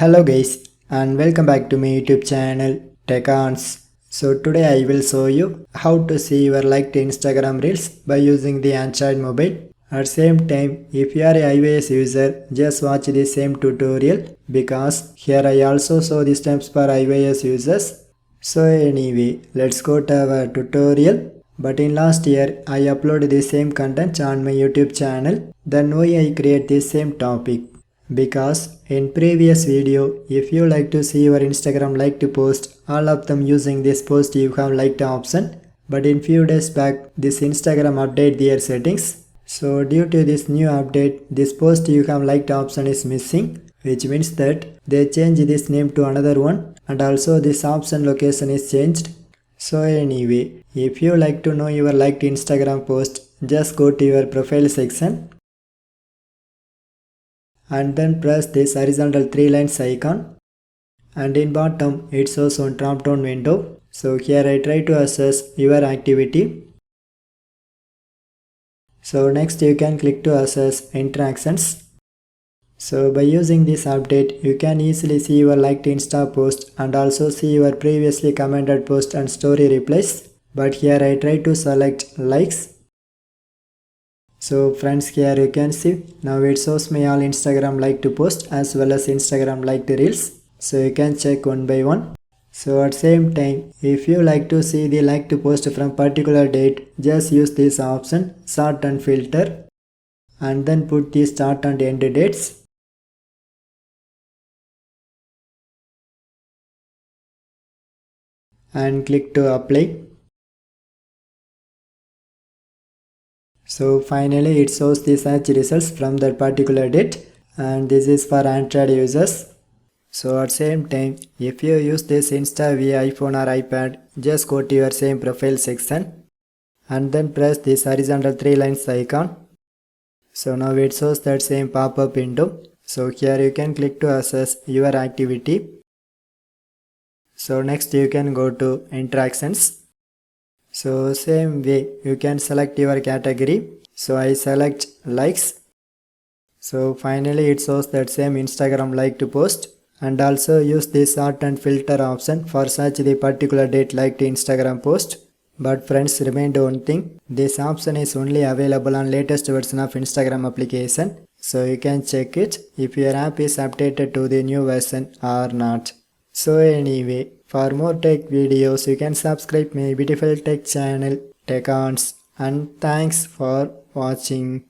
Hello guys and welcome back to my YouTube channel TechOns. So today I will show you how to see your liked Instagram reels by using the Android mobile. At same time, if you are a iOS user, just watch the same tutorial because here I also show the steps for iOS users. So anyway, let's go to our tutorial. But in last year, I uploaded the same content on my YouTube channel. Then why I create the same topic? Because in previous video, if you like to see your Instagram like to post all of them using this post you have liked option, but in few days back this Instagram update their settings. So due to this new update, this post you have liked option is missing, which means that they change this name to another one and also this option location is changed. So anyway, if you like to know your liked Instagram post, just go to your profile section and then press this horizontal 3 lines icon, and in bottom it shows on drop down window. So here I try to access your activity. So next you can click to access interactions. So by using this update you can easily see your liked Insta post and also see your previously commented post and story replies, but here I try to select likes. So friends, here you can see now it shows me all Instagram like to post as well as Instagram like to reels. So you can check one by one. So at same time, if you like to see the like to post from particular date, just use this option sort and filter and then put the start and end dates. And click to apply. So finally it shows the search results from that particular date, and this is for Android users. So at same time, if you use this Insta via iPhone or iPad, just go to your same profile section and then press this horizontal 3 lines icon. So now it shows that same pop-up window. So here you can click to access your activity. So next you can go to interactions. So same way you can select your category. So I select likes. So finally it shows that same Instagram like to post, and also use the sort and filter option for search the particular date liked Instagram post. But friends, remember one thing, this option is only available on latest version of Instagram application. So you can check it if your app is updated to the new version or not. So anyway, for more tech videos you can subscribe my beautiful tech channel TechOns, and thanks for watching.